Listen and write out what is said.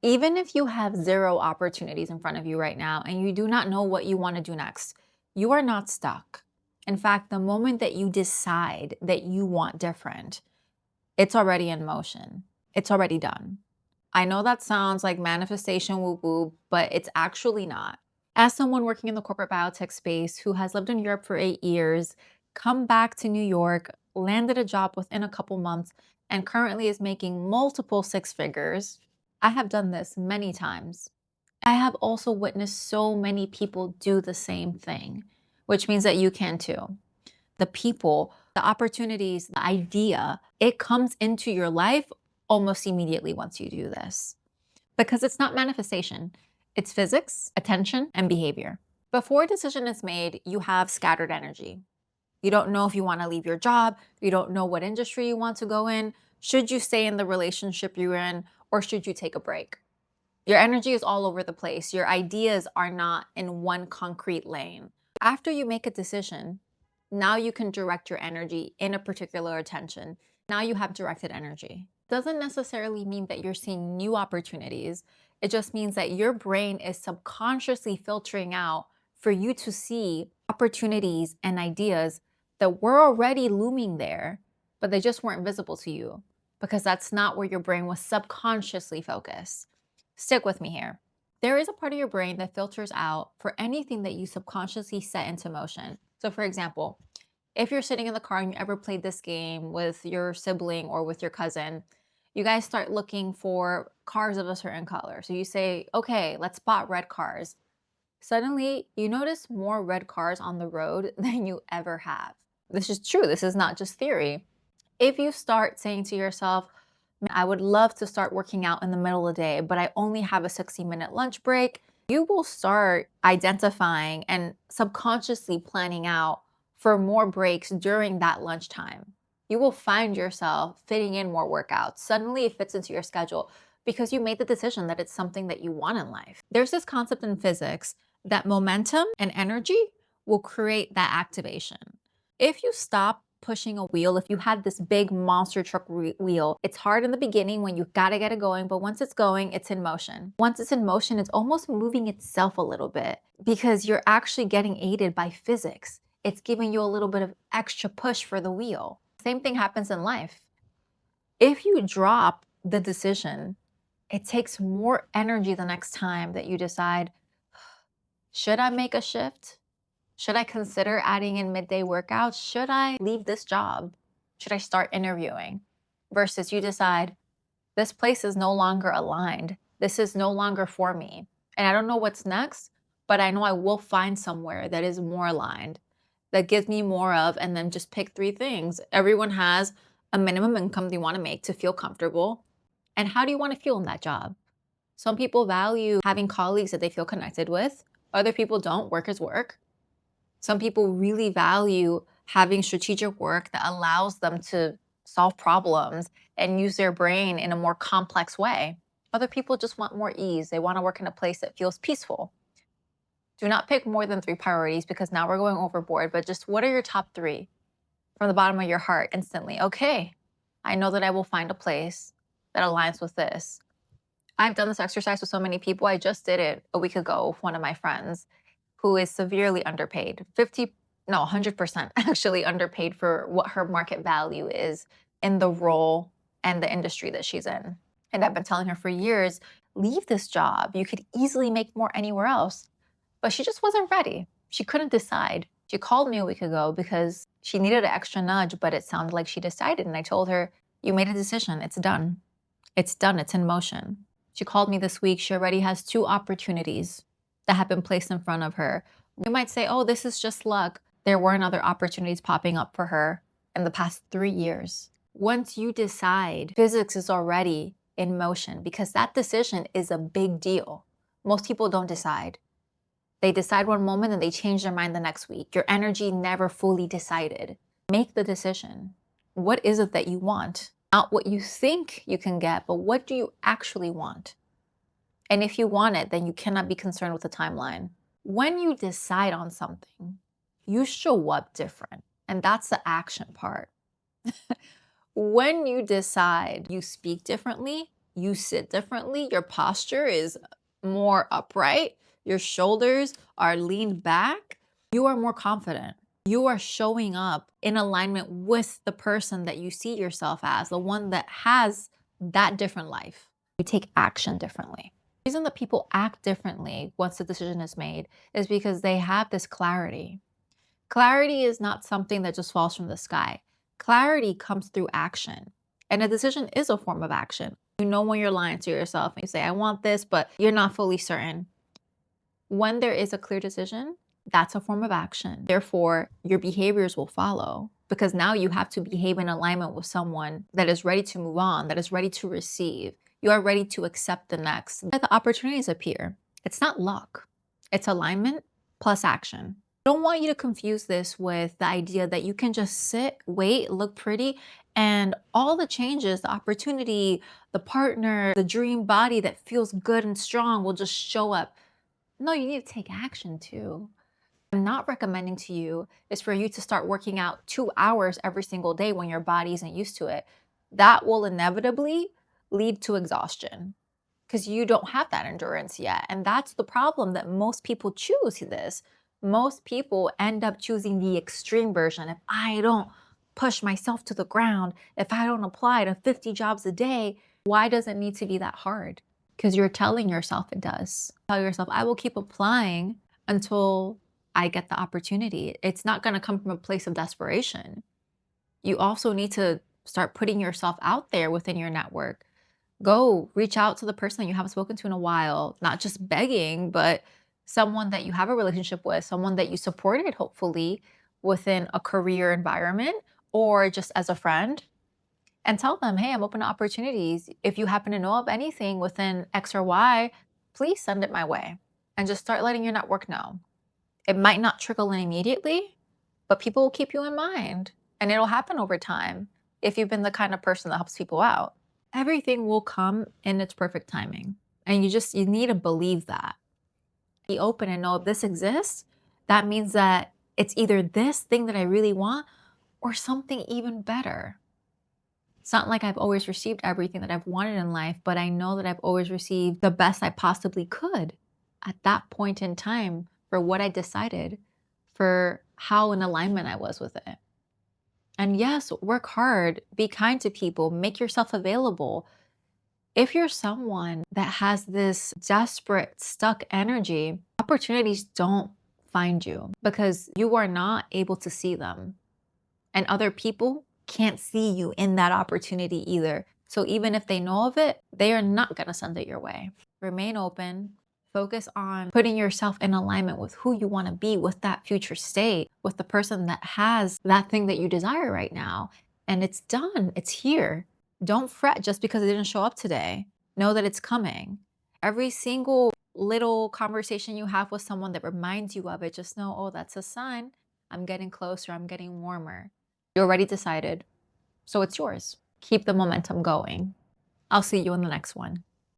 Even if you have zero opportunities in front of you right now and you do not know what you want to do next, you are not stuck. In fact, the moment that you decide that you want different, it's already in motion. It's already done. I know that sounds like manifestation woo woo, but it's actually not. As someone working in the corporate biotech space who has lived in Europe for 8 years, come back to New York, landed a job within a couple months, and currently is making multiple six figures, I have done this many times. I have also witnessed so many people do the same thing, which means that you can too. The people, the opportunities, the idea, it comes into your life almost immediately once you do this. Because it's not manifestation, it's physics, attention, and behavior. Before a decision is made, you have scattered energy. You don't know if you want to leave your job, you don't know what industry you want to go in. Should you stay in the relationship you're in, or should you take a break? Your energy is all over the place. Your ideas are not in one concrete lane. After you make a decision, now you can direct your energy in a particular attention. Now you have directed energy. Doesn't necessarily mean that you're seeing new opportunities. It just means that your brain is subconsciously filtering out for you to see opportunities and ideas that were already looming there, but they just weren't visible to you because that's not where your brain was subconsciously focused. Stick with me here. There is a part of your brain that filters out for anything that you subconsciously set into motion. So, for example, if you're sitting in the car and you ever played this game with your sibling or with your cousin, you guys start looking for cars of a certain color. So you say, okay, let's spot red cars. Suddenly, you notice more red cars on the road than you ever have. This is true. This is not just theory. If you start saying to yourself, "Man, I would love to start working out in the middle of the day, but I only have a 60-minute lunch break," you will start identifying and subconsciously planning out for more breaks during that lunchtime. You will find yourself fitting in more workouts. Suddenly it fits into your schedule because you made the decision that it's something that you want in life. There's this concept in physics that momentum and energy will create that activation. If you stop pushing a wheel, if you had this big monster truck wheel, it's hard in the beginning when you gotta get it going, but once it's going, it's in motion. Once it's in motion, it's almost moving itself a little bit because you're actually getting aided by physics. It's giving you a little bit of extra push for the wheel. Same thing happens in life. If you drop the decision, it takes more energy the next time that you decide, should I make a shift? Should I consider adding in midday workouts? Should I leave this job? Should I start interviewing? Versus you decide, this place is no longer aligned. This is no longer for me. And I don't know what's next, but I know I will find somewhere that is more aligned, that gives me more of, and then just pick three things. Everyone has a minimum income they want to make to feel comfortable. And how do you want to feel in that job? Some people value having colleagues that they feel connected with. Other people don't. Work is work. Some people really value having strategic work that allows them to solve problems and use their brain in a more complex way. Other people just want more ease. They want to work in a place that feels peaceful. Do not pick more than three priorities because now we're going overboard, but just what are your top three from the bottom of your heart instantly? Okay, I know that I will find a place that aligns with this. I've done this exercise with so many people. I just did it a week ago with one of my friends who is severely underpaid. 100% actually underpaid for what her market value is in the role and the industry that she's in. And I've been telling her for years, leave this job. You could easily make more anywhere else. But she just wasn't ready. She couldn't decide. She called me a week ago because she needed an extra nudge, but it sounded like she decided. And I told her, you made a decision. It's done. It's done. It's in motion. She called me this week. She already has 2 opportunities that have been placed in front of her. You might say, oh, this is just luck. There weren't other opportunities popping up for her in the past 3 years. Once you decide, physics is already in motion because that decision is a big deal. Most people don't decide. They decide one moment and they change their mind the next week. Your energy never fully decided. Make the decision. What is it that you want? Not what you think you can get, but what do you actually want? And if you want it, then you cannot be concerned with the timeline. When you decide on something, you show up different. And that's the action part. When you decide, you speak differently, You sit differently. Your posture is more upright. Your shoulders are leaned back. You are more confident. You are showing up in alignment with the person that you see yourself as, the one that has that different life. You take action differently. The reason that people act differently once the decision is made is because they have this clarity. Clarity is not something that just falls from the sky. Clarity comes through action. And a decision is a form of action. You know when you're lying to yourself and you say, I want this, but you're not fully certain. When there is a clear decision, that's a form of action. Therefore, your behaviors will follow because now you have to behave in alignment with someone that is ready to move on, that is ready to receive. You are ready to accept the next. The opportunities appear. It's not luck. It's alignment plus action. I don't want you to confuse this with the idea that you can just sit, wait, look pretty, and all the changes, the opportunity, the partner, the dream body that feels good and strong will just show up. No, you need to take action too. I'm not recommending to you is for you to start working out 2 hours every single day when your body isn't used to it. That will inevitably lead to exhaustion because you don't have that endurance yet. And that's the problem, that most people choose this. Most people end up choosing the extreme version. If I don't push myself to the ground, if I don't apply to 50 jobs a day, why does it need to be that hard? Because you're telling yourself it does. Tell yourself, I will keep applying until I get the opportunity. It's not going to come from a place of desperation. You also need to start putting yourself out there within your network. Go reach out to the person that you haven't spoken to in a while, not just begging, but someone that you have a relationship with, someone that you supported, hopefully, within a career environment or just as a friend. And tell them, hey, I'm open to opportunities. If you happen to know of anything within X or Y, please send it my way. And just start letting your network know. It might not trickle in immediately, but people will keep you in mind. And it'll happen over time if you've been the kind of person that helps people out. Everything will come in its perfect timing. And you need to believe that. Be open and know if this exists, that means that it's either this thing that I really want or something even better. It's not like I've always received everything that I've wanted in life, but I know that I've always received the best I possibly could at that point in time for what I decided, for how in alignment I was with it. And yes, work hard, be kind to people, make yourself available. If you're someone that has this desperate, stuck energy, opportunities don't find you because you are not able to see them. And other people can't see you in that opportunity either. So even if they know of it, they are not going to send it your way. Remain open. Focus on putting yourself in alignment with who you want to be, with that future state, with the person that has that thing that you desire right now. And it's done. It's here. Don't fret just because it didn't show up today. Know that it's coming. Every single little conversation you have with someone that reminds you of it, just know, oh, that's a sign. I'm getting closer. I'm getting warmer. You already decided, so it's yours. Keep the momentum going. I'll see you in the next one.